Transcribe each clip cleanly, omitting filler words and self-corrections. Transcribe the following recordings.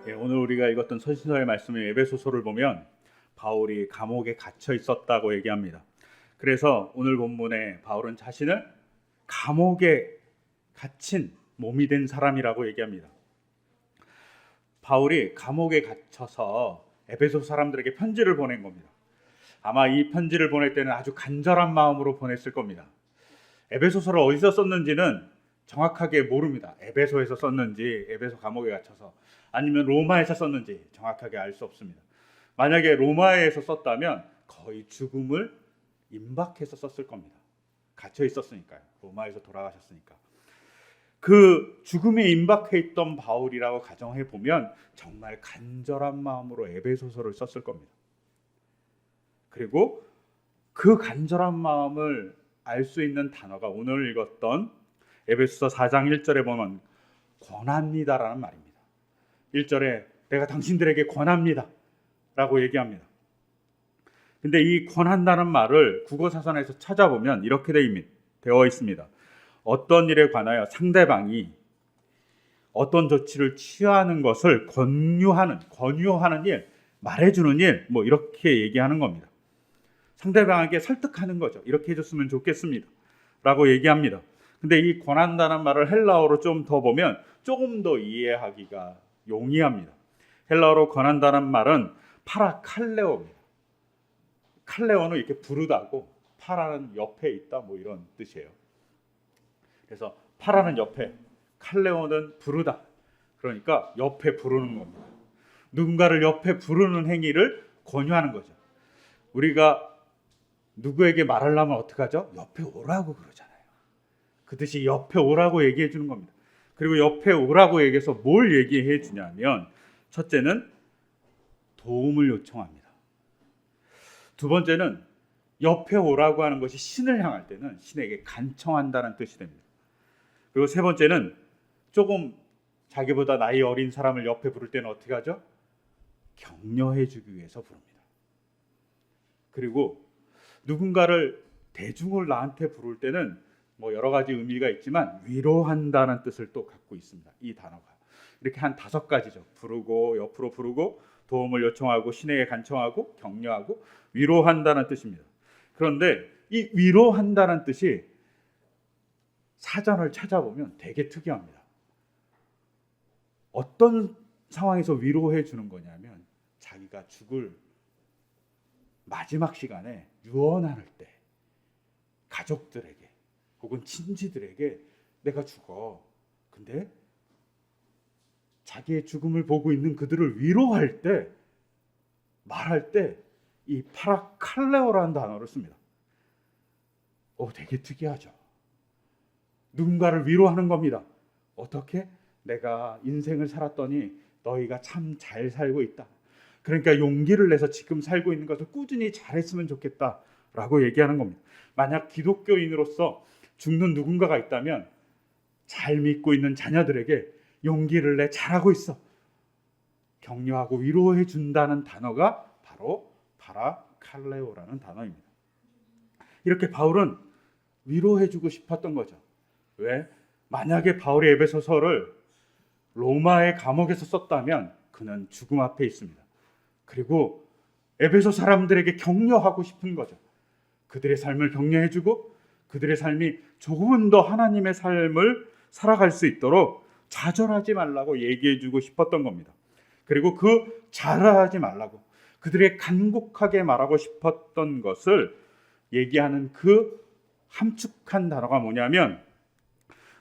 오늘 우리가 읽었던 서신서의 말씀인 에베소서를 보면 바울이 감옥에 갇혀 있었다고 얘기합니다. 그래서 오늘 본문에 바울은 자신을 감옥에 갇힌 몸이 된 사람이라고 얘기합니다. 바울이 감옥에 갇혀서 에베소 사람들에게 편지를 보낸 겁니다. 아마 이 편지를 보낼 때는 아주 간절한 마음으로 보냈을 겁니다. 에베소서를 어디서 썼는지는 정확하게 모릅니다. 에베소에서 썼는지, 에베소 감옥에 갇혀서, 아니면 로마에서 썼는지 정확하게 알 수 없습니다. 만약에 로마에서 썼다면 거의 죽음을 임박해서 썼을 겁니다. 갇혀 있었으니까요. 로마에서 돌아가셨으니까. 그 죽음에 임박해 있던 바울이라고 가정해 보면 정말 간절한 마음으로 에베소서를 썼을 겁니다. 그리고 그 간절한 마음을 알 수 있는 단어가 오늘 읽었던 에베소서 4장 1절에 보면 권합니다라는 말입니다. 1절에 내가 당신들에게 권합니다 라고 얘기합니다. 근데 이 권한다는 말을 국어사전에서 찾아보면 이렇게 되어 있습니다. 어떤 일에 관하여 상대방이 어떤 조치를 취하는 것을 권유하는 일, 말해주는 일, 뭐 이렇게 얘기하는 겁니다. 상대방에게 설득하는 거죠. 이렇게 해줬으면 좋겠습니다 라고 얘기합니다. 근데 이 권한다는 말을 헬라어로 좀 더 보면 조금 더 이해하기가 용이합니다. 헬라어로 권한다는 말은 파라칼레오입니다. 칼레오는 이렇게 부르다고, 파라는 옆에 있다, 뭐 이런 뜻이에요. 그래서 파라는 옆에, 칼레오는 부르다. 그러니까 옆에 부르는 겁니다. 누군가를 옆에 부르는 행위를 권유하는 거죠. 우리가 누구에게 말하려면 어떻게 하죠? 옆에 오라고 그러잖아요. 그 뜻이 옆에 오라고 얘기해 주는 겁니다. 그리고 옆에 오라고 얘기해서 뭘 얘기해 주냐면, 첫째는 도움을 요청합니다. 두 번째는 옆에 오라고 하는 것이 신을 향할 때는 신에게 간청한다는 뜻이 됩니다. 그리고 세 번째는 조금 자기보다 나이 어린 사람을 옆에 부를 때는 어떻게 하죠? 격려해 주기 위해서 부릅니다. 그리고 누군가를 대중을 나한테 부를 때는 뭐 여러 가지 의미가 있지만 위로한다는 뜻을 또 갖고 있습니다. 이 단어가 이렇게 한 5가지죠. 부르고, 옆으로 부르고, 도움을 요청하고, 신에게 간청하고, 격려하고, 위로한다는 뜻입니다. 그런데 이 위로한다는 뜻이 사전을 찾아보면 되게 특이합니다. 어떤 상황에서 위로해 주는 거냐면 자기가 죽을 마지막 시간에 유언할 때 가족들에게 혹은 친지들에게 내가 죽어. 근데 자기의 죽음을 보고 있는 그들을 위로할 때, 말할 때 이 파라칼레오라는 단어를 씁니다. 되게 특이하죠. 누군가를 위로하는 겁니다. 어떻게? 내가 인생을 살았더니 너희가 참 잘 살고 있다. 그러니까 용기를 내서 지금 살고 있는 것을 꾸준히 잘했으면 좋겠다라고 얘기하는 겁니다. 만약 기독교인으로서 죽는 누군가가 있다면 잘 믿고 있는 자녀들에게 용기를 내, 잘하고 있어, 격려하고 위로해 준다는 단어가 바로 파라칼레오라는 단어입니다. 이렇게 바울은 위로해 주고 싶었던 거죠. 왜? 만약에 바울이 에베소서를 로마의 감옥에서 썼다면 그는 죽음 앞에 있습니다. 그리고 에베소 사람들에게 격려하고 싶은 거죠. 그들의 삶을 격려해주고 그들의 삶이 조금은 더 하나님의 삶을 살아갈 수 있도록 좌절하지 말라고 얘기해주고 싶었던 겁니다. 그리고 그 좌절하지 말라고, 그들의 간곡하게 말하고 싶었던 것을 얘기하는 그 함축한 단어가 뭐냐면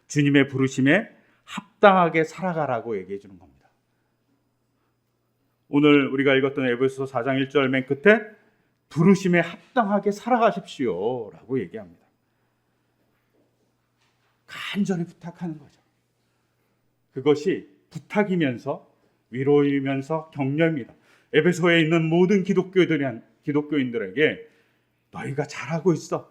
주님의 부르심에 합당하게 살아가라고 얘기해 주는 겁니다. 오늘 우리가 읽었던 에베소서 4장 1절 맨 끝에 부르심에 합당하게 살아가십시오 라고 얘기합니다. 간절히 부탁하는 거죠. 그것이 부탁이면서 위로이면서 격려입니다. 에베소에 있는 모든 기독교인들에게 너희가 잘하고 있어,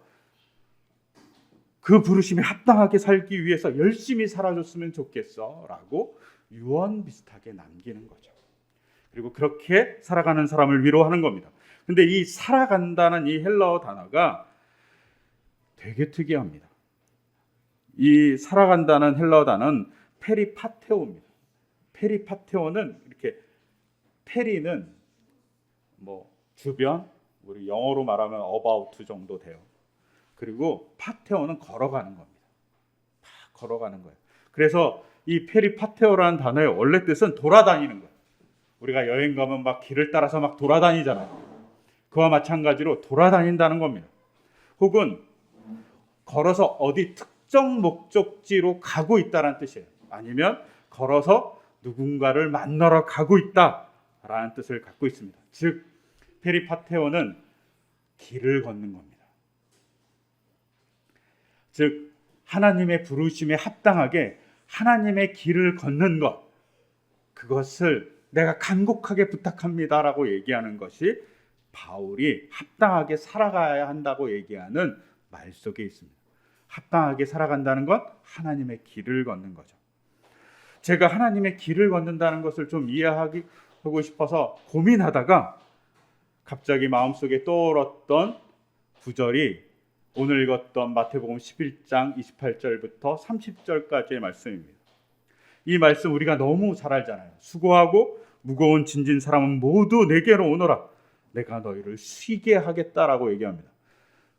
그 부르심에 합당하게 살기 위해서 열심히 살아줬으면 좋겠어 라고 유언 비슷하게 남기는 거죠. 그리고 그렇게 살아가는 사람을 위로하는 겁니다. 근데 이 살아간다는 이 헬라어 단어가 되게 특이합니다. 이 살아간다는 헬라어 단어는 페리파테오입니다. 페리파테오는 이렇게 페리는 뭐 주변, 우리 영어로 말하면 about 정도 돼요. 그리고 파테오는 걸어가는 겁니다. 걸어가는 거예요. 그래서 이 페리파테오라는 단어의 원래 뜻은 돌아다니는 거예요. 우리가 여행 가면 막 길을 따라서 막 돌아다니잖아요. 그와 마찬가지로 돌아다닌다는 겁니다. 혹은 걸어서 어디 특정 목적지로 가고 있다는 뜻이에요. 아니면 걸어서 누군가를 만나러 가고 있다라는 뜻을 갖고 있습니다. 즉 페리파테오는 길을 걷는 겁니다. 즉 하나님의 부르심에 합당하게 하나님의 길을 걷는 것, 그것을 내가 간곡하게 부탁합니다라고 얘기하는 것이 바울이 합당하게 살아가야 한다고 얘기하는 말 속에 있습니다. 합당하게 살아간다는 것, 하나님의 길을 걷는 거죠. 제가 하나님의 길을 걷는다는 것을 좀 이해하고 싶어서 고민하다가 갑자기 마음속에 떠올랐던 구절이 오늘 읽었던 마태복음 11장 28절부터 30절까지의 말씀입니다. 이 말씀 우리가 너무 잘 알잖아요. 수고하고 무거운 짐진 사람은 모두 내게로 오너라. 내가 너희를 쉬게 하겠다라고 얘기합니다.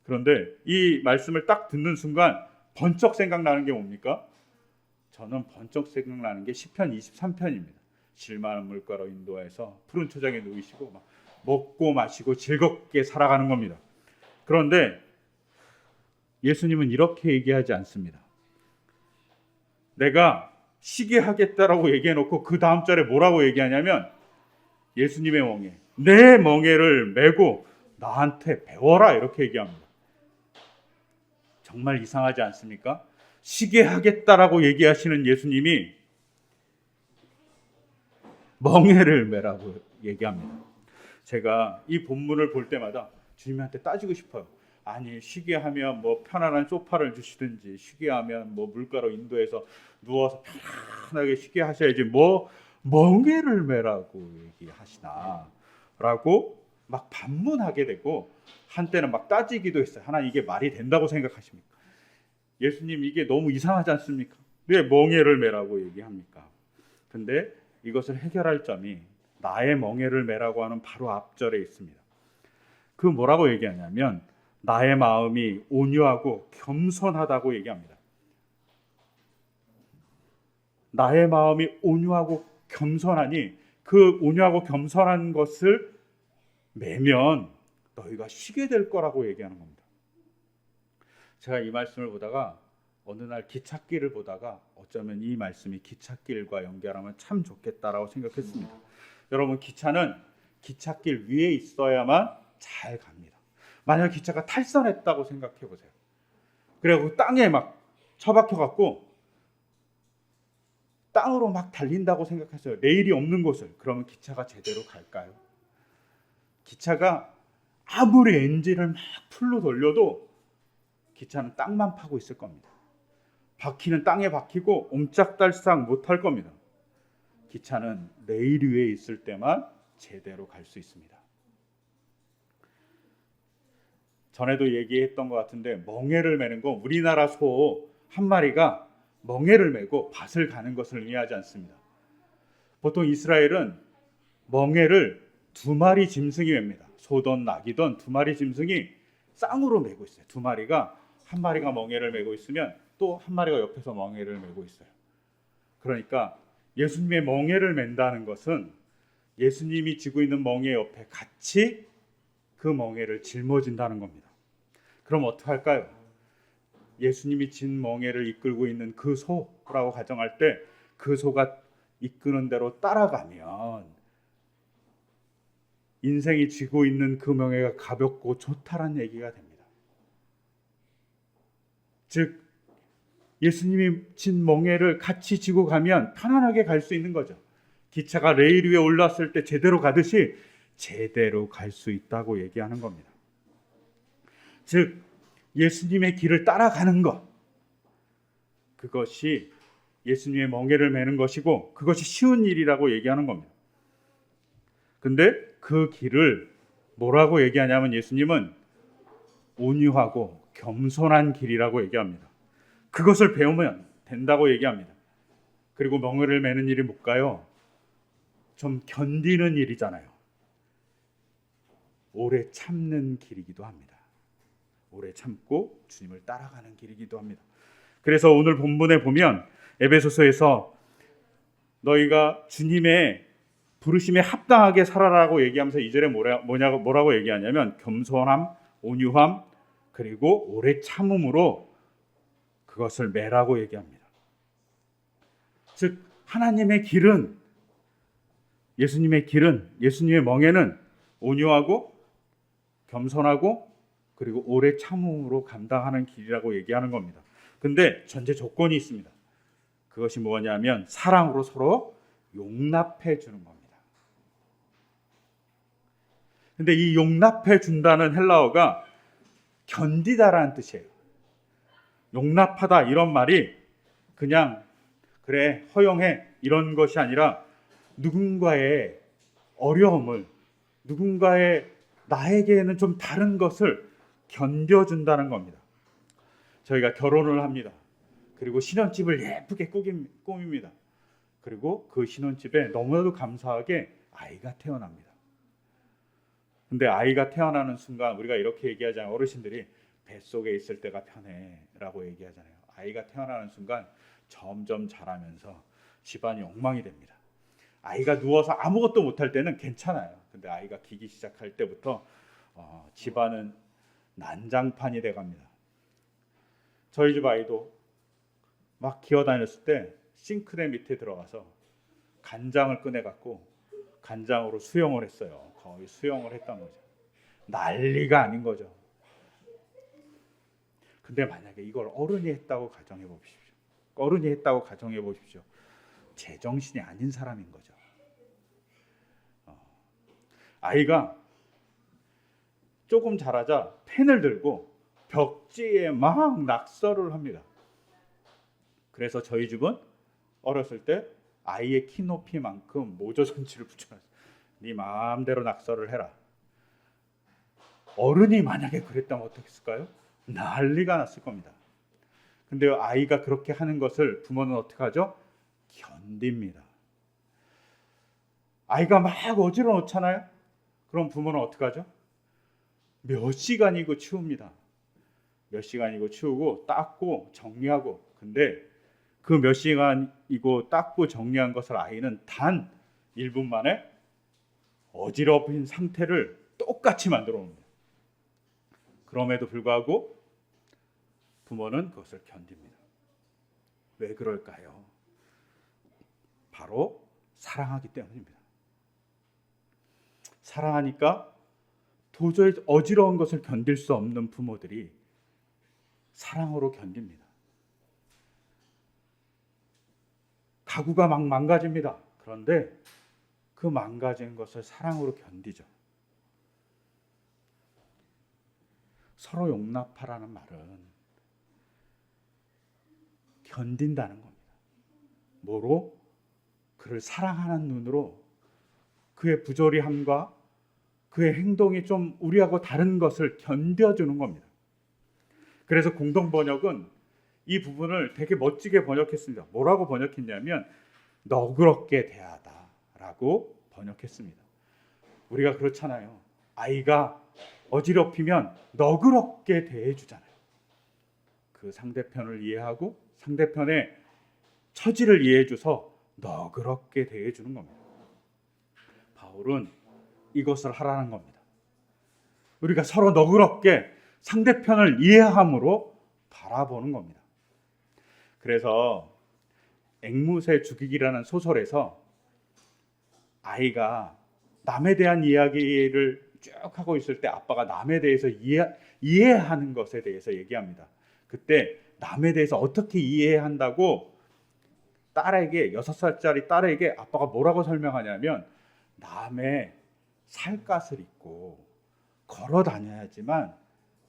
그런데 이 말씀을 딱 듣는 순간 번쩍 생각나는 게 뭡니까? 저는 번쩍 생각나는 게 시편 23편입니다. 실만한 물가로 인도해서 푸른 초장에 누이시고 막 먹고 마시고 즐겁게 살아가는 겁니다. 그런데 예수님은 이렇게 얘기하지 않습니다. 내가 쉬게 하겠다라고 얘기해놓고 그 다음 절에 뭐라고 얘기하냐면 예수님의 멍에, 내 멍에를 메고 나한테 배워라 이렇게 얘기합니다. 정말 이상하지 않습니까? 쉬게 하겠다라고 얘기하시는 예수님이 멍에를 메라고 얘기합니다. 제가 이 본문을 볼 때마다 주님한테 따지고 싶어요. 아니 쉬게 하면 뭐 편안한 소파를 주시든지, 쉬게 하면 뭐 물가로 인도해서 누워서 편안하게 쉬게 하셔야지 뭐 멍에를 메라고 얘기하시나 라고 막 반문하게 되고 한때는 막 따지기도 했어요. 하나님 이게 말이 된다고 생각하십니까? 예수님 이게 너무 이상하지 않습니까? 왜 멍에를 메라고 얘기합니까? 근데 이것을 해결할 점이 나의 멍에를 메라고 하는 바로 앞절에 있습니다. 그 뭐라고 얘기하냐면 나의 마음이 온유하고 겸손하다고 얘기합니다. 나의 마음이 온유하고 겸손하니 그 온유하고 겸손한 것을 매면 너희가 쉬게 될 거라고 얘기하는 겁니다. 제가 이 말씀을 보다가 어느 날 기찻길을 보다가 어쩌면 이 말씀이 기찻길과 연결하면 참 좋겠다라고 생각했습니다. 여러분 기차는 기찻길 위에 있어야만 잘 갑니다. 만약 기차가 탈선했다고 생각해 보세요. 그리고 땅에 막 처박혀 갖고 땅으로 막 달린다고 생각하세요. 레일이 없는 곳을. 그러면 기차가 제대로 갈까요? 기차가 아무리 엔진을 막 풀로 돌려도 기차는 땅만 파고 있을 겁니다. 바퀴는 땅에 박히고 옴짝달싹 못할 겁니다. 기차는 레일 위에 있을 때만 제대로 갈 수 있습니다. 전에도 얘기했던 것 같은데 멍에를 메는 건 우리나라 소 한 마리가 멍에를 메고 밭을 가는 것을 의미하지 않습니다. 보통 이스라엘은 멍에를 두 마리 짐승이 맵니다. 소든 낙이든 두 마리 짐승이 쌍으로 메고 있어요. 두 마리가, 한 마리가 멍에를 메고 있으면 또 한 마리가 옆에서 멍에를 메고 있어요. 그러니까 예수님의 멍에를 맨다는 것은 예수님이 지고 있는 멍에 옆에 같이 그 멍에를 짊어진다는 겁니다. 그럼 어떻게 할까요? 예수님이 진 멍에를 이끌고 있는 그 소라고 가정할 때 그 소가 이끄는 대로 따라가면 인생이 지고 있는 그 멍에가 가볍고 좋다라는 얘기가 됩니다. 즉 예수님이 진 멍에를 같이 지고 가면 편안하게 갈 수 있는 거죠. 기차가 레일 위에 올랐을 때 제대로 가듯이 제대로 갈 수 있다고 얘기하는 겁니다. 즉 예수님의 길을 따라가는 것, 그것이 예수님의 멍에를 메는 것이고 그것이 쉬운 일이라고 얘기하는 겁니다. 근데 그 길을 뭐라고 얘기하냐면 예수님은 온유하고 겸손한 길이라고 얘기합니다. 그것을 배우면 된다고 얘기합니다. 그리고 멍에를 매는 일이 뭘까요? 좀 견디는 일이잖아요. 오래 참는 길이기도 합니다. 오래 참고 주님을 따라가는 길이기도 합니다. 그래서 오늘 본문에 보면 에베소서에서 너희가 주님의 부르심에 합당하게 살아라고 얘기하면서 2절에 뭐라고 얘기하냐면 겸손함, 온유함, 그리고 오래 참음으로 그것을 매라고 얘기합니다. 즉 하나님의 길은, 예수님의 길은, 예수님의 멍에는 온유하고 겸손하고 그리고 오래 참음으로 감당하는 길이라고 얘기하는 겁니다. 근데 전제 조건이 있습니다. 그것이 뭐냐면 사랑으로 서로 용납해 주는 겁니다. 근데 이 용납해 준다는 헬라어가 견디다라는 뜻이에요. 용납하다 이런 말이 그냥 그래 허용해 이런 것이 아니라 누군가의 어려움을, 누군가의 나에게는 좀 다른 것을 견뎌준다는 겁니다. 저희가 결혼을 합니다. 그리고 신혼집을 예쁘게 꾸밉니다. 그리고 그 신혼집에 너무나도 감사하게 아이가 태어납니다. 근데 아이가 태어나는 순간 우리가 이렇게 얘기하잖아요. 어르신들이 뱃속에 있을 때가 편해 라고 얘기하잖아요. 아이가 태어나는 순간 점점 자라면서 집안이 엉망이 됩니다. 아이가 누워서 아무것도 못할 때는 괜찮아요. 근데 아이가 기기 시작할 때부터 집안은 난장판이 돼갑니다. 저희 집 아이도 막 기어다녔을 때 싱크대 밑에 들어가서 간장을 꺼내갖고 간장으로 수영을 했어요. 거의 수영을 했던 거죠. 난리가 아닌 거죠. 근데 만약에 이걸 어른이 했다고 가정해 보십시오. 어른이 했다고 가정해 보십시오. 제정신이 아닌 사람인 거죠. 아이가 조금 자라자 펜을 들고 벽지에 막 낙서를 합니다. 그래서 저희 집은 어렸을 때 아이의 키 높이만큼 모조선치를 붙여놨어요. 네 마음대로 낙서를 해라. 어른이 만약에 그랬다면 어떻겠을까요? 난리가 났을 겁니다. 근데 아이가 그렇게 하는 것을 부모는 어떻게 하죠? 견딥니다. 아이가 막 어지러워 놓잖아요. 그럼 부모는 어떻게 하죠? 몇 시간이고 치웁니다. 몇 시간이고 치우고 닦고 정리하고. 근데 그 몇 시간이고 닦고 정리한 것을 아이는 단 1분 만에 어지러운 상태를 똑같이 만들어 옵니다. 그럼에도 불구하고 부모는 그것을 견딥니다. 왜 그럴까요? 바로 사랑하기 때문입니다. 사랑하니까 도저히 어지러운 것을 견딜 수 없는 부모들이 사랑으로 견딥니다. 가구가 막 망가집니다. 그런데 그 망가진 것을 사랑으로 견디죠. 서로 용납하라는 말은 견딘다는 겁니다. 뭐로? 그를 사랑하는 눈으로 그의 부조리함과 그의 행동이 좀 우리하고 다른 것을 견뎌주는 겁니다. 그래서 공동번역은 이 부분을 되게 멋지게 번역했습니다. 뭐라고 번역했냐면 너그럽게 대하다라고 번역했습니다. 우리가 그렇잖아요. 아이가 어지럽히면 너그럽게 대해주잖아요. 그 상대편을 이해하고 상대편의 처지를 이해해줘서 너그럽게 대해주는 겁니다. 바울은 이것을 하라는 겁니다. 우리가 서로 너그럽게 상대편을 이해함으로 바라보는 겁니다. 그래서 앵무새 죽이기라는 소설에서 아이가 남에 대한 이야기를 쭉 하고 있을 때 아빠가 남에 대해서 이해하는 것에 대해서 얘기합니다. 그때 남에 대해서 어떻게 이해한다고 딸에게 6살짜리 딸에게 아빠가 뭐라고 설명하냐면 남의 살갗을 입고 걸어 다녀야지만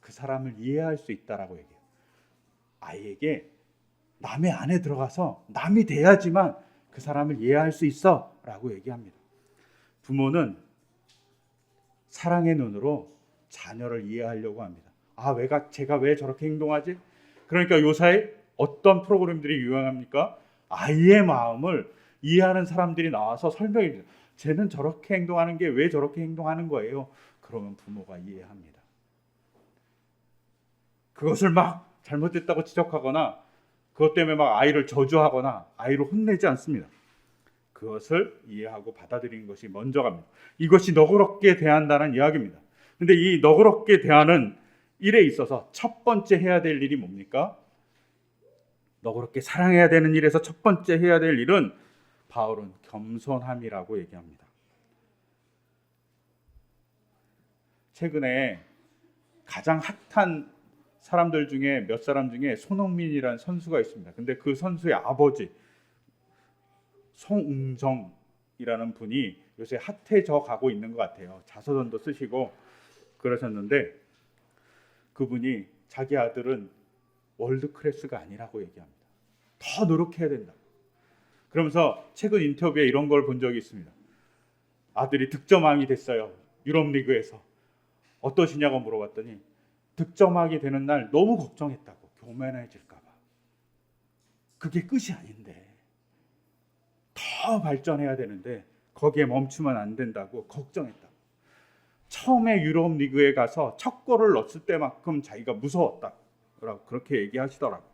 그 사람을 이해할 수 있다라고 얘기해요. 아이에게 남의 안에 들어가서 남이 돼야지만 그 사람을 이해할 수 있어 라고 얘기합니다. 부모는 사랑의 눈으로 자녀를 이해하려고 합니다. 제가 왜 저렇게 행동하지? 그러니까 요사이 어떤 프로그램들이 유행합니까? 아이의 마음을 이해하는 사람들이 나와서 설명해 줘요. 쟤는 저렇게 행동하는 게 왜 저렇게 행동하는 거예요? 그러면 부모가 이해합니다. 그것을 막 잘못됐다고 지적하거나 그것 때문에 막 아이를 저주하거나 아이를 혼내지 않습니다. 그것을 이해하고 받아들이는 것이 먼저 갑니다. 이것이 너그럽게 대한다는 이야기입니다. 근데 이 너그럽게 대하는 일에 있어서 첫 번째 해야 될 일이 뭡니까? 너그럽게 사랑해야 되는 일에서 첫 번째 해야 될 일은 바울은 겸손함이라고 얘기합니다. 최근에 가장 핫한 사람들 중에 몇 사람 중에 손흥민이라는 선수가 있습니다. 근데 그 선수의 아버지 송웅정이라는 분이 요새 핫해져 가고 있는 것 같아요. 자서전도 쓰시고 그러셨는데 그분이 자기 아들은 월드 클래스가 아니라고 얘기합니다. 더 노력해야 된다. 그러면서 최근 인터뷰에 이런 걸 본 적이 있습니다. 아들이 득점왕이 됐어요. 유럽 리그에서. 어떠시냐고 물어봤더니 득점왕이 되는 날 너무 걱정했다고. 교만해질까 봐. 그게 끝이 아닌데 더 발전해야 되는데 거기에 멈추면 안 된다고 걱정했다고. 처음에 유럽 리그에 가서 첫 골을 넣었을 때만큼 자기가 무서웠다라고 그렇게 얘기하시더라고요.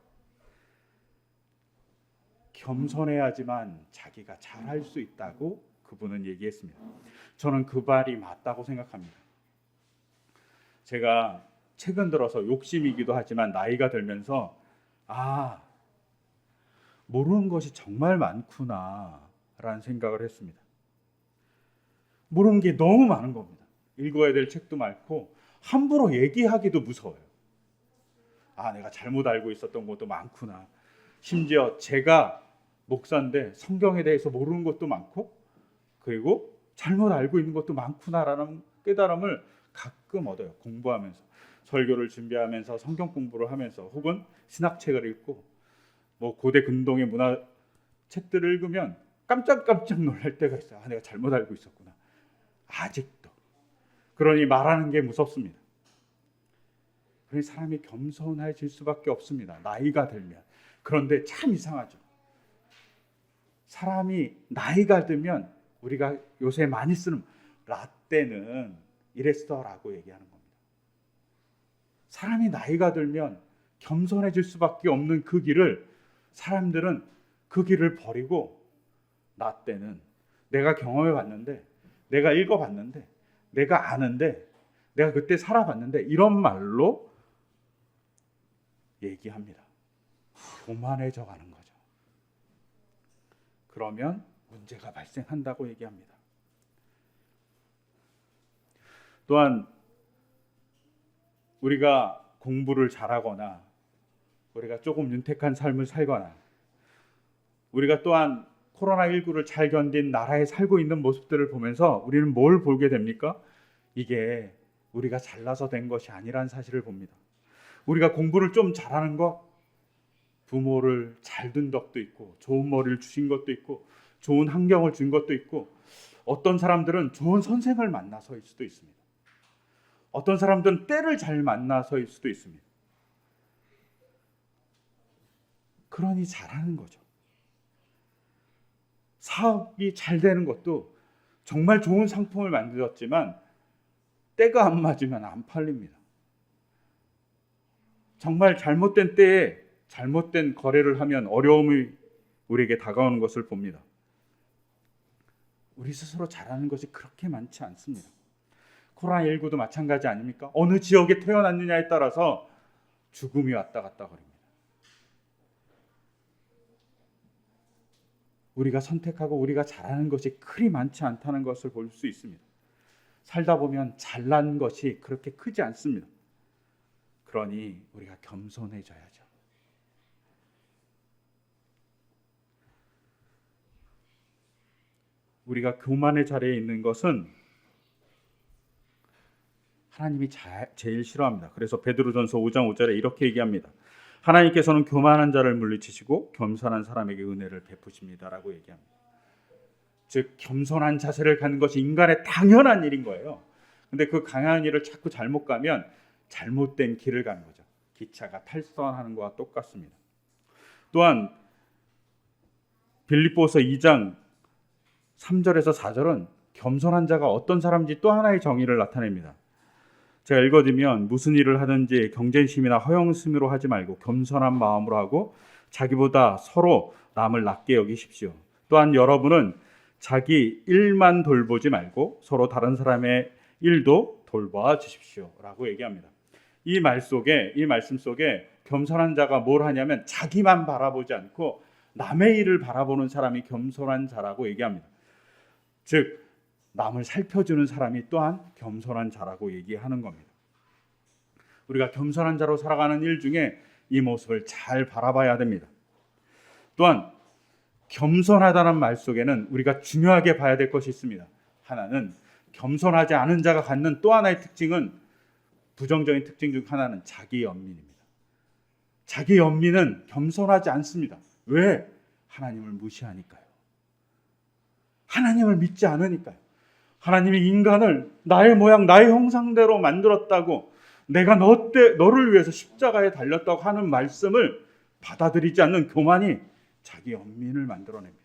겸손해야지만 자기가 잘할 수 있다고 그분은 얘기했습니다. 저는 그 말이 맞다고 생각합니다. 제가 최근 들어서 욕심이기도 하지만 나이가 들면서 모르는 것이 정말 많구나라는 생각을 했습니다. 모르는 게 너무 많은 겁니다. 읽어야 될 책도 많고 함부로 얘기하기도 무서워요. 내가 잘못 알고 있었던 것도 많구나. 심지어 제가 목사인데 성경에 대해서 모르는 것도 많고 그리고 잘못 알고 있는 것도 많구나라는 깨달음을 가끔 얻어요. 공부하면서 설교를 준비하면서 성경 공부를 하면서 혹은 신학책을 읽고 고대 근동의 문화 책들을 읽으면 깜짝깜짝 놀랄 때가 있어요. 내가 잘못 알고 있었구나. 아직도. 그러니 말하는 게 무섭습니다. 그러니 사람이 겸손해질 수밖에 없습니다. 나이가 들면. 그런데 참 이상하죠. 사람이 나이가 들면 우리가 요새 많이 쓰는 라떼는 이랬어라고 얘기하는 겁니다. 사람이 나이가 들면 겸손해질 수밖에 없는 그 길을 사람들은 그 길을 버리고 라떼는 내가 경험해 봤는데 내가 읽어 봤는데 내가 아는데 내가 그때 살아봤는데 이런 말로 얘기합니다. 교만해져 가는 거죠. 그러면 문제가 발생한다고 얘기합니다. 또한 우리가 공부를 잘하거나 우리가 조금 윤택한 삶을 살거나 우리가 또한 코로나19를 잘 견딘 나라에 살고 있는 모습들을 보면서 우리는 뭘 보게 됩니까? 이게 우리가 잘나서 된 것이 아니라는 사실을 봅니다. 우리가 공부를 좀 잘하는 것, 부모를 잘 둔 덕도 있고 좋은 머리를 주신 것도 있고 좋은 환경을 준 것도 있고 어떤 사람들은 좋은 선생을 만나서일 수도 있습니다. 어떤 사람들은 때를 잘 만나서일 수도 있습니다. 그러니 잘하는 거죠. 사업이 잘 되는 것도 정말 좋은 상품을 만들었지만 때가 안 맞으면 안 팔립니다. 정말 잘못된 때에 잘못된 거래를 하면 어려움이 우리에게 다가오는 것을 봅니다. 우리 스스로 잘하는 것이 그렇게 많지 않습니다. 코로나19도 마찬가지 아닙니까? 어느 지역에 태어났느냐에 따라서 죽음이 왔다 갔다 거립니다. 우리가 선택하고 우리가 잘하는 것이 그리 많지 않다는 것을 볼 수 있습니다. 살다 보면 잘난 것이 그렇게 크지 않습니다. 그러니 우리가 겸손해져야죠. 우리가 교만의 자리에 있는 것은 하나님이 제일 싫어합니다. 그래서 베드로전서 5장 5절에 이렇게 얘기합니다. 하나님께서는 교만한 자를 물리치시고 겸손한 사람에게 은혜를 베푸십니다라고 얘기합니다. 즉 겸손한 자세를 갖는 것이 인간의 당연한 일인 거예요. 근데 그 강한 일을 자꾸 잘못 가면 잘못된 길을 가는 거죠. 기차가 탈선하는 것과 똑같습니다. 또한 빌립보서 2장 3절에서 4절은 겸손한 자가 어떤 사람인지 또 하나의 정의를 나타냅니다. 제가 읽어드리면 무슨 일을 하든지 경쟁심이나 허영심으로 하지 말고 겸손한 마음으로 하고 자기보다 서로 남을 낮게 여기십시오. 또한 여러분은 자기 일만 돌보지 말고 서로 다른 사람의 일도 돌봐 주십시오 라고 얘기합니다. 이 말씀 속에 겸손한 자가 뭘 하냐면 자기만 바라보지 않고 남의 일을 바라보는 사람이 겸손한 자라고 얘기합니다. 즉 남을 살펴주는 사람이 또한 겸손한 자라고 얘기하는 겁니다. 우리가 겸손한 자로 살아가는 일 중에 이 모습을 잘 바라봐야 됩니다. 또한 겸손하다는 말 속에는 우리가 중요하게 봐야 될 것이 있습니다. 하나는 겸손하지 않은 자가 갖는 또 하나의 특징은, 부정적인 특징 중 하나는 자기 연민입니다. 자기 연민은 겸손하지 않습니다. 왜? 하나님을 무시하니까요. 하나님을 믿지 않으니까요. 하나님이 인간을 나의 모양 나의 형상대로 만들었다고, 내가 너를 위해서 십자가에 달렸다고 하는 말씀을 받아들이지 않는 교만이 자기 연민을 만들어냅니다.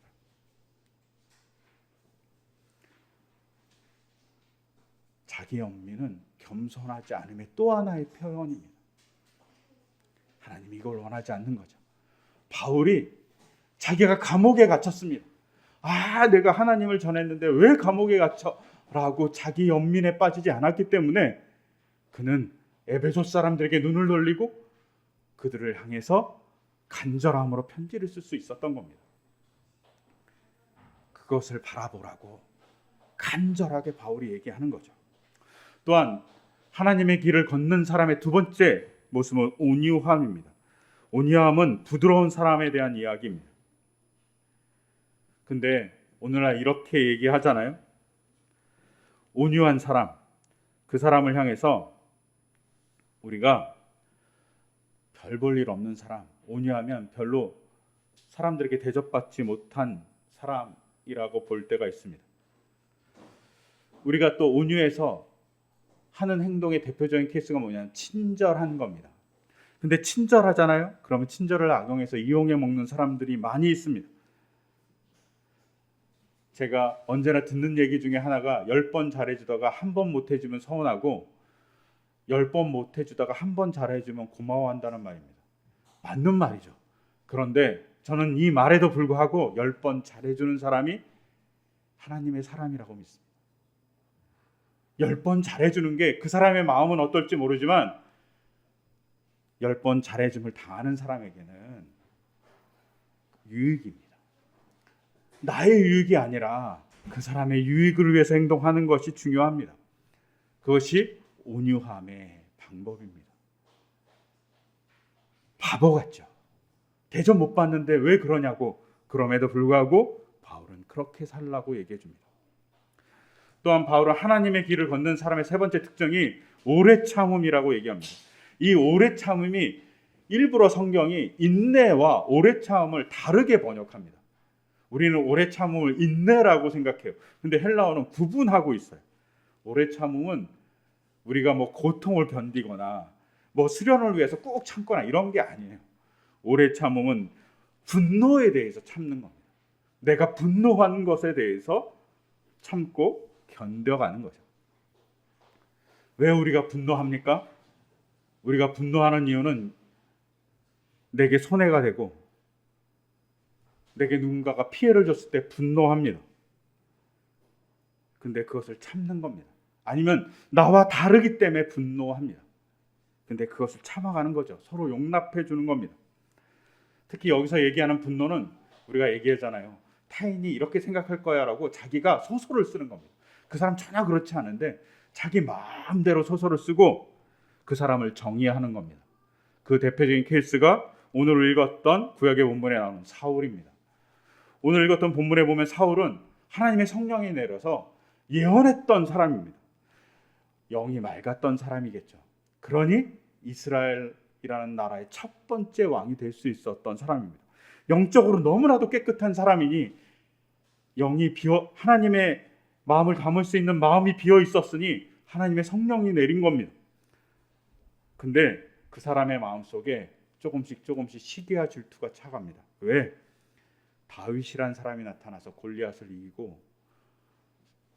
자기 연민은 겸손하지 않음의 또 하나의 표현입니다. 하나님이 이걸 원하지 않는 거죠. 바울이 자기가 감옥에 갇혔습니다. 내가 하나님을 전했는데 왜 감옥에 갇혀? 라고 자기 연민에 빠지지 않았기 때문에 그는 에베소 사람들에게 눈을 돌리고 그들을 향해서 간절함으로 편지를 쓸 수 있었던 겁니다. 그것을 바라보라고 간절하게 바울이 얘기하는 거죠. 또한 하나님의 길을 걷는 사람의 두 번째 모습은 온유함입니다. 온유함은 부드러운 사람에 대한 이야기입니다. 근데 오늘날 이렇게 얘기하잖아요. 온유한 사람, 그 사람을 향해서 우리가 별 볼 일 없는 사람, 온유하면 별로 사람들에게 대접받지 못한 사람이라고 볼 때가 있습니다. 우리가 또 온유해서 하는 행동의 대표적인 케이스가 뭐냐면 친절한 겁니다. 근데 친절하잖아요? 그러면 친절을 악용해서 이용해 먹는 사람들이 많이 있습니다. 제가 언제나 듣는 얘기 중에 하나가 10번 잘해주다가 한 번 못해주면 서운하고 10번 못해주다가 한 번 잘해주면 고마워한다는 말입니다. 맞는 말이죠. 그런데 저는 이 말에도 불구하고 10번 잘해주는 사람이 하나님의 사람이라고 믿습니다. 10번 잘해주는 게 그 사람의 마음은 어떨지 모르지만 10번 잘해줌을 당하는 사람에게는 유익입니다. 나의 유익이 아니라 그 사람의 유익을 위해서 행동하는 것이 중요합니다. 그것이 온유함의 방법입니다. 바보 같죠. 대접 못 받는데 왜 그러냐고. 그럼에도 불구하고 바울은 그렇게 살라고 얘기해 줍니다. 또한 바울은 하나님의 길을 걷는 사람의 세 번째 특징이 오래 참음이라고 얘기합니다. 이 오래 참음이 일부러 성경이 인내와 오래 참음을 다르게 번역합니다. 우리는 오래 참음을 인내라고 생각해요. 근데 헬라어는 구분하고 있어요. 오래 참음은 우리가 고통을 견디거나 수련을 위해서 꾹 참거나 이런 게 아니에요. 오래 참음은 분노에 대해서 참는 겁니다. 내가 분노한 것에 대해서 참고 견뎌가는 거죠. 왜 우리가 분노합니까? 우리가 분노하는 이유는 내게 손해가 되고 내게 누군가가 피해를 줬을 때 분노합니다. 근데 그것을 참는 겁니다. 아니면 나와 다르기 때문에 분노합니다. 근데 그것을 참아가는 거죠. 서로 용납해 주는 겁니다. 특히 여기서 얘기하는 분노는 우리가 얘기하잖아요. 타인이 이렇게 생각할 거야 라고 자기가 소설을 쓰는 겁니다. 그 사람 전혀 그렇지 않은데 자기 마음대로 소설을 쓰고 그 사람을 정의하는 겁니다. 그 대표적인 케이스가 오늘 읽었던 구약의 본문에 나오는 사울입니다. 오늘 읽었던 본문에 보면 사울은 하나님의 성령이 내려서 예언했던 사람입니다. 영이 맑았던 사람이겠죠. 그러니 이스라엘이라는 나라의 첫 번째 왕이 될 수 있었던 사람입니다. 영적으로 너무나도 깨끗한 사람이니 영이 하나님의 마음을 담을 수 있는 마음이 비어 있었으니 하나님의 성령이 내린 겁니다. 근데 그 사람의 마음속에 조금씩 시기와 질투가 차갑니다. 왜? 다윗이란 사람이 나타나서 골리앗을 이기고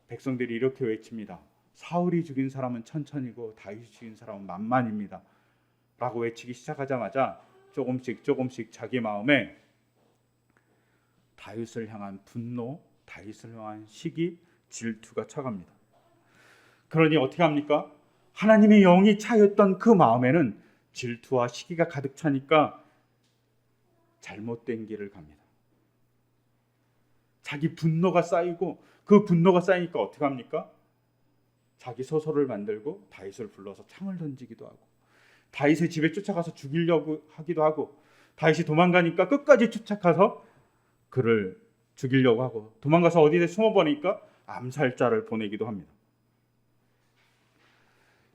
백성들이 이렇게 외칩니다. 사울이 죽인 사람은 천천히고 다윗이 죽인 사람은 만만입니다. 라고 외치기 시작하자마자 조금씩 자기 마음에 다윗을 향한 분노, 다윗을 향한 시기, 질투가 차갑니다. 그러니 어떻게 합니까? 하나님의 영이 차였던 그 마음에는 질투와 시기가 가득 차니까 잘못된 길을 갑니다. 자기 분노가 쌓이고 그 분노가 쌓이니까 어떻게 합니까? 자기 소설을 만들고 다윗을 불러서 창을 던지기도 하고 다윗의 집에 쫓아가서 죽이려고 하기도 하고 다윗이 도망가니까 끝까지 쫓아가서 그를 죽이려고 하고 도망가서 어디에 숨어버리니까 암살자를 보내기도 합니다.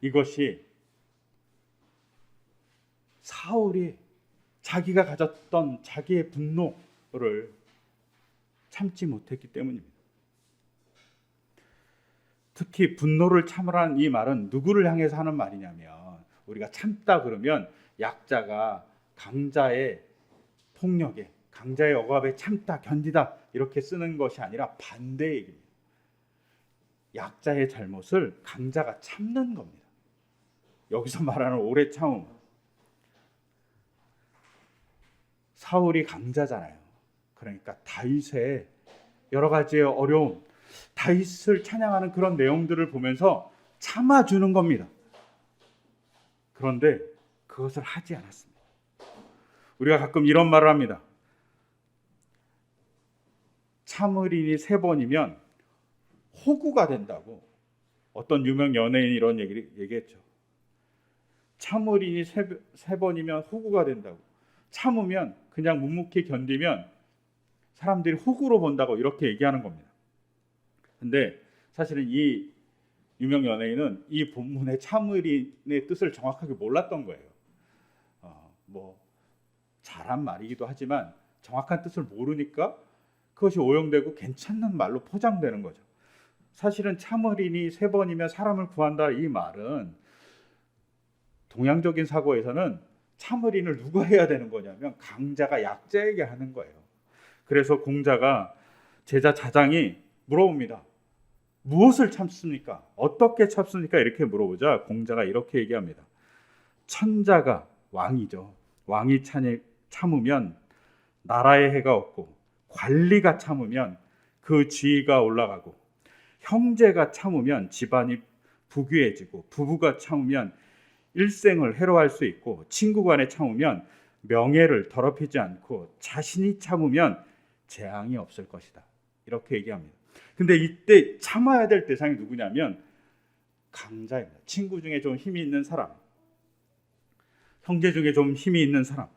이것이 사울이 자기가 가졌던 자기의 분노를 참지 못했기 때문입니다. 특히 분노를 참으라는 이 말은 누구를 향해서 하는 말이냐면 우리가 참다 그러면 약자가 강자의 폭력에 강자의 억압에 참다 견디다 이렇게 쓰는 것이 아니라 반대의 얘기입니다. 약자의 잘못을 강자가 참는 겁니다. 여기서 말하는 오래 참음, 사울이 강자잖아요. 그러니까 다윗의 여러 가지의 어려움, 다윗을 찬양하는 그런 내용들을 보면서 참아주는 겁니다. 그런데 그것을 하지 않았습니다. 우리가 가끔 이런 말을 합니다. 참을인이 3번이면 호구가 된다고. 어떤 유명 연예인이 이런 얘기를 얘기했죠. 참을인이 3번이면 호구가 된다고. 참으면 그냥 묵묵히 견디면 사람들이 호구로 본다고 이렇게 얘기하는 겁니다. 근데 사실은 이 유명 연예인은 이 본문의 참을인의 뜻을 정확하게 몰랐던 거예요. 뭐 잘한 말이기도 하지만 정확한 뜻을 모르니까 그것이 오용되고 괜찮은 말로 포장되는 거죠. 사실은 참을인이 3번이면 사람을 구한다 이 말은 동양적인 사고에서는 참을인을 누가 해야 되는 거냐면 강자가 약자에게 하는 거예요. 그래서 공자가 제자 자장이 물어봅니다. 무엇을 참습니까? 어떻게 참습니까? 이렇게 물어보자 공자가 이렇게 얘기합니다. 천자가 왕이죠. 왕이 참으면 나라의 해가 없고 관리가 참으면 그 지위가 올라가고 형제가 참으면 집안이 부귀해지고 부부가 참으면 일생을 해로할 수 있고 친구 간에 참으면 명예를 더럽히지 않고 자신이 참으면 재앙이 없을 것이다. 이렇게 얘기합니다. 근데 이때 참아야 될 대상이 누구냐면 강자입니다. 친구 중에 좀 힘이 있는 사람, 형제 중에 좀 힘이 있는 사람,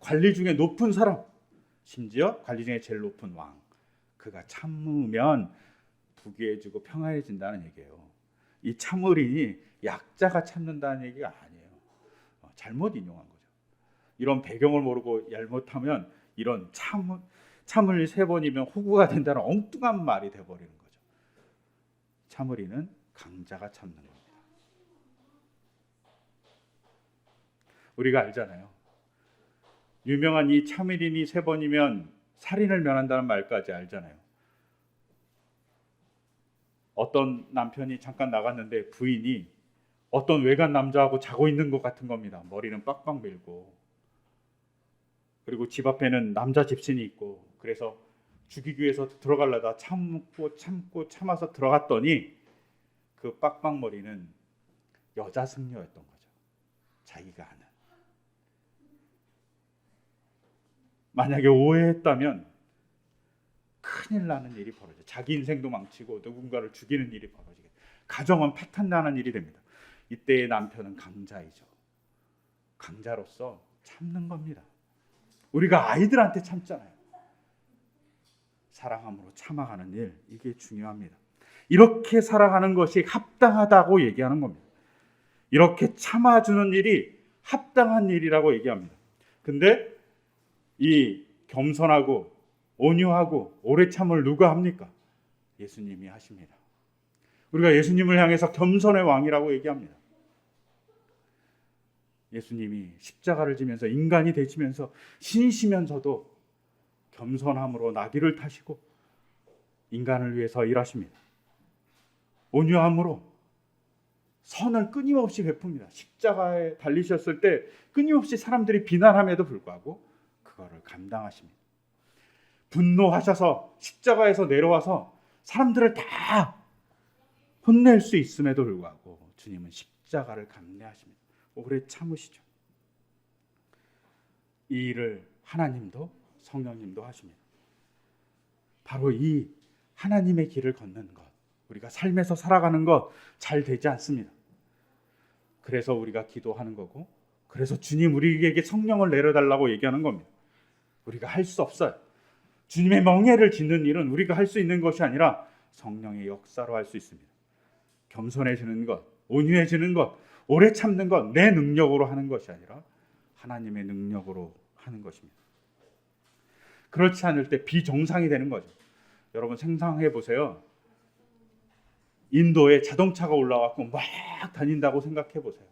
관리 중에 높은 사람, 심지어 관리 중에 제일 높은 왕. 그가 참으면 부귀해지고 평화해진다는 얘기예요. 이 참을인이 약자가 참는다는 얘기가 아니에요. 잘못 인용한 거죠. 이런 배경을 모르고 잘못하면 이런 참을 3번이면 호구가 된다는 엉뚱한 말이 돼버리는 거죠. 참을인은 강자가 참는 겁니다. 우리가 알잖아요. 유명한 이 참을인이 3번이면 살인을 면한다는 말까지 알잖아요. 어떤 남편이 잠깐 나갔는데 부인이 어떤 외간 남자하고 자고 있는 것 같은 겁니다. 머리는 빡빡 밀고. 그리고 집 앞에는 남자 집신이 있고 그래서 죽이기 위해서 들어가려다 참아서 들어갔더니 그 빡빡머리는 여자 승려였던 거죠. 자기가 아는. 만약에 오해했다면 큰일 나는 일이 벌어져요. 자기 인생도 망치고 누군가를 죽이는 일이 벌어지게 가정은 파탄나는 일이 됩니다. 이때의 남편은 강자이죠. 강자로서 참는 겁니다. 우리가 아이들한테 참잖아요. 사랑함으로 참아가는 일, 이게 중요합니다. 이렇게 살아가는 것이 합당하다고 얘기하는 겁니다. 이렇게 참아주는 일이 합당한 일이라고 얘기합니다. 근데 이 겸손하고 온유하고 오래 참을 누가 합니까? 예수님이 하십니다. 우리가 예수님을 향해서 겸손의 왕이라고 얘기합니다. 예수님이 십자가를 지면서 인간이 되시면서 신이시면서도 겸손함으로 나귀를 타시고 인간을 위해서 일하십니다. 온유함으로 선을 끊임없이 베풉니다. 십자가에 달리셨을 때 끊임없이 사람들이 비난함에도 불구하고 그거를 감당하십니다. 분노하셔서 십자가에서 내려와서 사람들을 다 혼낼 수 있음에도 불구하고 주님은 십자가를 감내하십니다. 오래 참으시죠. 이 일을 하나님도 성령님도 하십니다. 바로 이 하나님의 길을 걷는 것, 우리가 삶에서 살아가는 것 잘 되지 않습니다. 그래서 우리가 기도하는 거고, 그래서 주님 우리에게 성령을 내려달라고 얘기하는 겁니다. 우리가 할 수 없어요. 주님의 멍에를 짓는 일은 우리가 할 수 있는 것이 아니라 성령의 역사로 할 수 있습니다. 겸손해지는 것, 온유해지는 것, 오래 참는 것, 내 능력으로 하는 것이 아니라 하나님의 능력으로 하는 것입니다. 그렇지 않을 때 비정상이 되는 거죠. 여러분 상상해 보세요. 인도에 자동차가 올라왔고 막 다닌다고 생각해 보세요.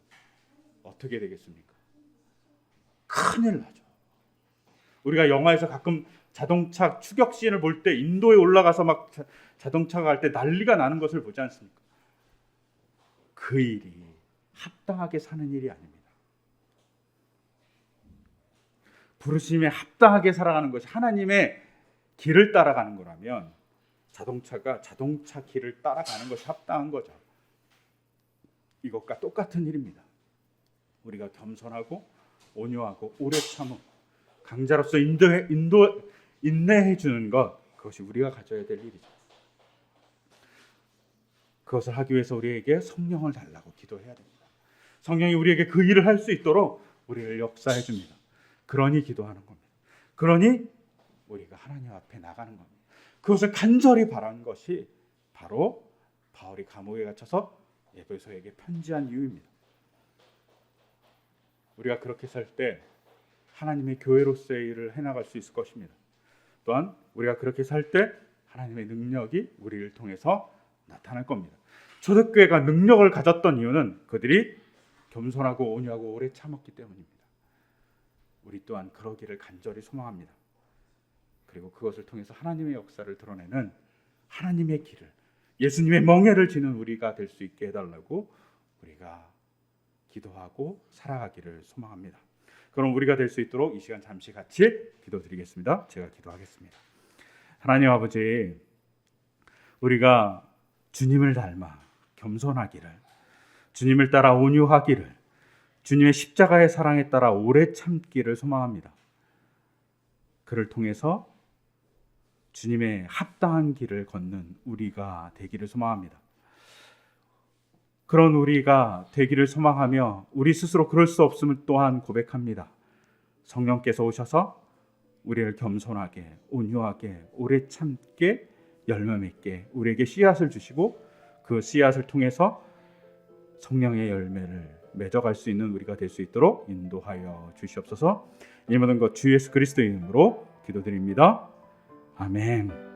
어떻게 되겠습니까? 큰일 나죠. 우리가 영화에서 가끔 자동차 추격 씬을 볼 때 인도에 올라가서 막 자동차가 갈 때 난리가 나는 것을 보지 않습니까? 그 일이 합당하게 사는 일이 아닙니다. 부르심에 합당하게 살아가는 것이 하나님의 길을 따라가는 거라면 자동차가 자동차 길을 따라가는 것이 합당한 거죠. 이것과 똑같은 일입니다. 우리가 겸손하고 온유하고 오래 참음, 강자로서 인내해 주는 것, 그것이 우리가 가져야 될 일이죠. 그것을 하기 위해서 우리에게 성령을 달라고 기도해야 됩니다. 성령이 우리에게 그 일을 할 수 있도록 우리를 역사해 줍니다. 그러니 기도하는 겁니다. 그러니 우리가 하나님 앞에 나가는 겁니다. 그것을 간절히 바란 것이 바로 바울이 감옥에 갇혀서 에베소에게 편지한 이유입니다. 우리가 그렇게 살 때 하나님의 교회로서의 일을 해나갈 수 있을 것입니다. 또한 우리가 그렇게 살 때 하나님의 능력이 우리를 통해서 나타날 겁니다. 초대교회가 능력을 가졌던 이유는 그들이 겸손하고 온유하고 오래 참았기 때문입니다. 우리 또한 그러기를 간절히 소망합니다. 그리고 그것을 통해서 하나님의 역사를 드러내는 하나님의 길을, 예수님의 멍에를 지는 우리가 될 수 있게 해달라고 우리가 기도하고 살아가기를 소망합니다. 그럼 우리가 될 수 있도록 이 시간 잠시 같이 기도드리겠습니다. 제가 기도하겠습니다. 하나님 아버지, 우리가 주님을 닮아 겸손하기를, 주님을 따라 온유하기를, 주님의 십자가의 사랑에 따라 오래 참기를 소망합니다. 그를 통해서 주님의 합당한 길을 걷는 우리가 되기를 소망합니다. 그런 우리가 되기를 소망하며 우리 스스로 그럴 수 없음을 또한 고백합니다. 성령께서 오셔서 우리를 겸손하게, 온유하게, 오래 참게, 열매 맺게 우리에게 씨앗을 주시고 그 씨앗을 통해서 성령의 열매를 맺어갈 수 있는 우리가 될 수 있도록 인도하여 주시옵소서. 이 모든 것 주 예수 그리스도의 이름으로 기도드립니다. 아멘.